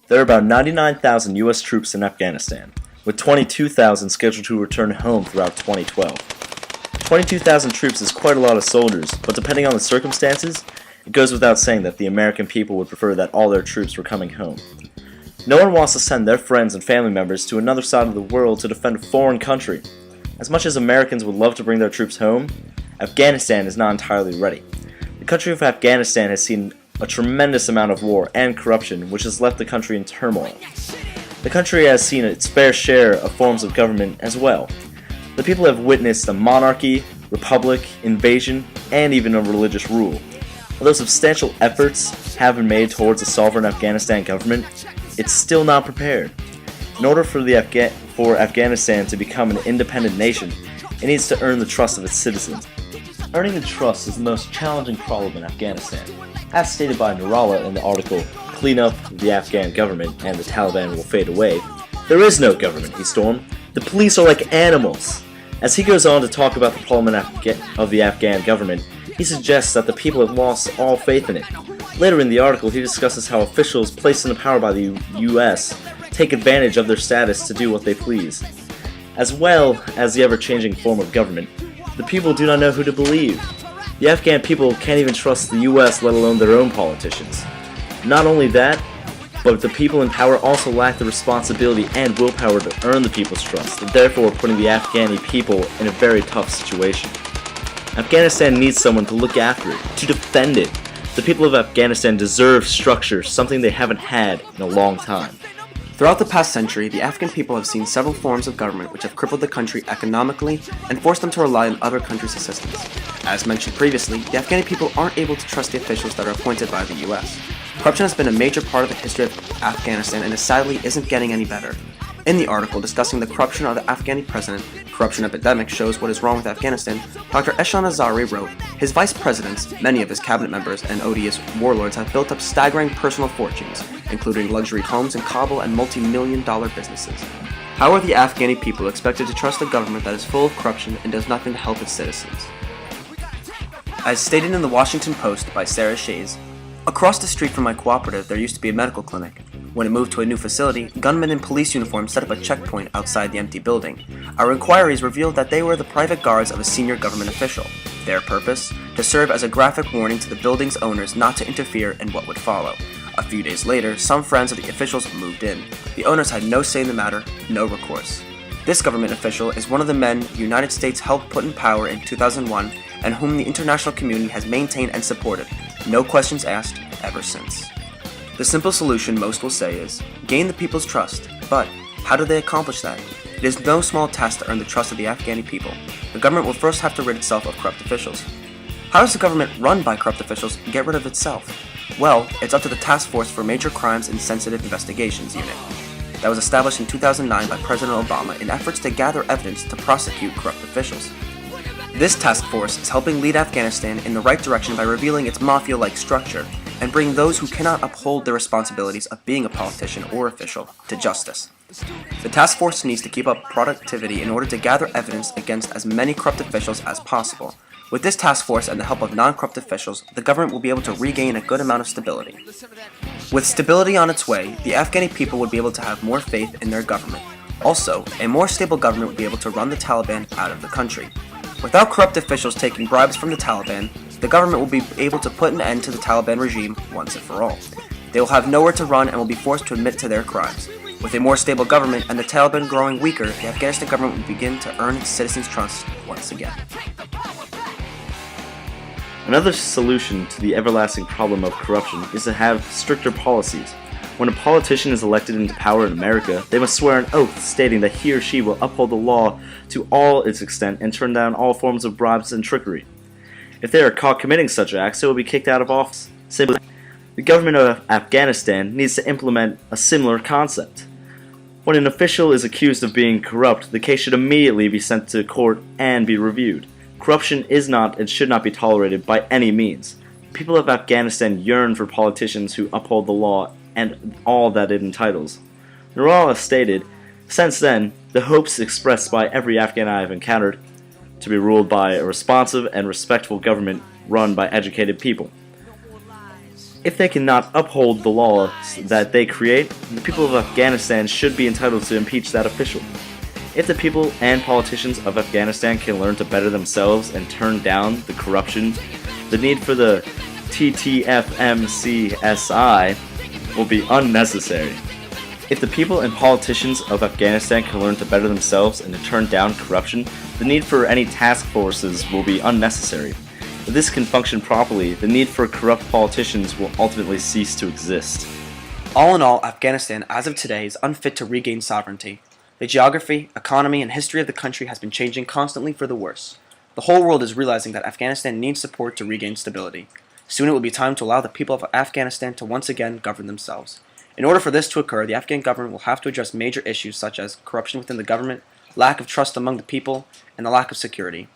There are about 99,000 U.S. troops in Afghanistan, with 22,000 scheduled to return home throughout 2012. 22,000 troops is quite a lot of soldiers, but depending on the circumstances, it goes without saying that the American people would prefer that all their troops were coming home. No one wants to send their friends and family members to another side of the world to defend a foreign country. As much as Americans would love to bring their troops home, Afghanistan is not entirely ready. The country of Afghanistan has seen a tremendous amount of war and corruption, which has left the country in turmoil. The country has seen its fair share of forms of government as well. The people have witnessed a monarchy, republic, invasion, and even a religious rule. Although substantial efforts have been made towards a sovereign Afghanistan government, it's still not prepared. In order for Afghanistan to become an independent nation, it needs to earn the trust of its citizens. Earning the trust is the most challenging problem in Afghanistan. As stated by Nurullah in the article, "Clean up the Afghan government and the Taliban will fade away," there is no government, he stormed. The police are like animals. As he goes on to talk about the problem of the Afghan government, he suggests that the people have lost all faith in it. Later in the article, he discusses how officials placed in power by the U.S. take advantage of their status to do what they please. As well as the ever-changing form of government, the people do not know who to believe. The Afghan people can't even trust the U.S., let alone their own politicians. Not only that, but the people in power also lack the responsibility and willpower to earn the people's trust, and therefore putting the Afghani people in a very tough situation. Afghanistan needs someone to look after it, to defend it. The people of Afghanistan deserve structure, something they haven't had in a long time. Throughout the past century, the Afghan people have seen several forms of government which have crippled the country economically and forced them to rely on other countries' assistance. As mentioned previously, the Afghani people aren't able to trust the officials that are appointed by the US. Corruption has been a major part of the history of Afghanistan and it sadly isn't getting any better. In the article discussing the corruption of the Afghani president, Corruption Epidemic Shows What Is Wrong with Afghanistan, Dr. Ehsan Azari wrote, his vice presidents, many of his cabinet members, and odious warlords have built up staggering personal fortunes, including luxury homes in Kabul and multi-million-dollar businesses. How are the Afghani people expected to trust a government that is full of corruption and does nothing to help its citizens? As stated in the Washington Post by Sarah Shays, across the street from my cooperative there used to be a medical clinic. When it moved to a new facility, gunmen in police uniforms set up a checkpoint outside the empty building. Our inquiries revealed that they were the private guards of a senior government official. Their purpose? To serve as a graphic warning to the building's owners not to interfere in what would follow. A few days later, some friends of the officials moved in. The owners had no say in the matter, no recourse. This government official is one of the men the United States helped put in power in 2001 and whom the international community has maintained and supported, no questions asked, ever since. The simple solution most will say is, gain the people's trust, but how do they accomplish that? It is no small task to earn the trust of the Afghani people. The government will first have to rid itself of corrupt officials. How does the government run by corrupt officials get rid of itself? Well, it's up to the Task Force for Major Crimes and Sensitive Investigations Unit that was established in 2009 by President Obama in efforts to gather evidence to prosecute corrupt officials. This task force is helping lead Afghanistan in the right direction by revealing its mafia-like structure and bring those who cannot uphold their responsibilities of being a politician or official to justice. The task force needs to keep up productivity in order to gather evidence against as many corrupt officials as possible. With this task force and the help of non-corrupt officials, the government will be able to regain a good amount of stability. With stability on its way, the Afghani people would be able to have more faith in their government. Also, a more stable government would be able to run the Taliban out of the country. Without corrupt officials taking bribes from the Taliban, the government will be able to put an end to the Taliban regime once and for all. They will have nowhere to run and will be forced to admit to their crimes. With a more stable government and the Taliban growing weaker, the Afghanistan government will begin to earn its citizens' trust once again. Another solution to the everlasting problem of corruption is to have stricter policies. When a politician is elected into power in America, they must swear an oath stating that he or she will uphold the law to all its extent and turn down all forms of bribes and trickery. If they are caught committing such acts, they will be kicked out of office. Simply, the government of Afghanistan needs to implement a similar concept. When an official is accused of being corrupt, the case should immediately be sent to court and be reviewed. Corruption is not and should not be tolerated by any means. The people of Afghanistan yearn for politicians who uphold the law and all that it entitles. Nurullah stated, "Since then, the hopes expressed by every Afghan I have encountered to be ruled by a responsive and respectful government run by educated people." If they cannot uphold the laws that they create, the people of Afghanistan should be entitled to impeach that official. If the people and politicians of Afghanistan can learn to better themselves and turn down the corruption, the need for the TTFMCSI will be unnecessary. If the people and politicians of Afghanistan can learn to better themselves and to turn down corruption, the need for any task forces will be unnecessary. If this can function properly, the need for corrupt politicians will ultimately cease to exist. All in all, Afghanistan, as of today, is unfit to regain sovereignty. The geography, economy, and history of the country has been changing constantly for the worse. The whole world is realizing that Afghanistan needs support to regain stability. Soon it will be time to allow the people of Afghanistan to once again govern themselves. In order for this to occur, the Afghan government will have to address major issues such as corruption within the government, lack of trust among the people, and the lack of security.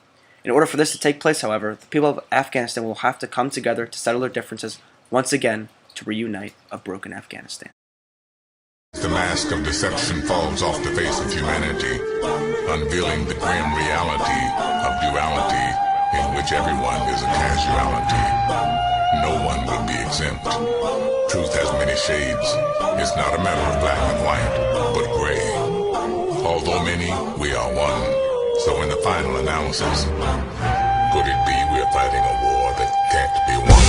In order for this to take place, however, the people of Afghanistan will have to come together to settle their differences once again to reunite a broken Afghanistan. The mask of deception falls off the face of humanity, unveiling the grim reality of duality in which everyone is a casualty. No one will be exempt. Truth has many shades. It's not a matter of black and white, but gray. Although many, we are one. So in the final analysis, could it be we're fighting a war that can't be won?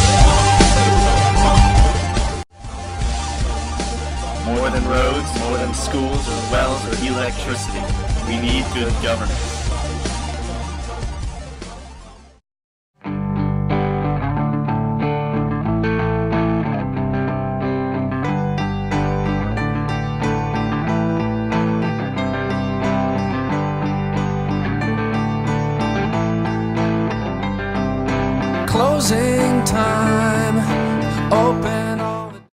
More than roads, more than schools or wells or electricity, we need good governance.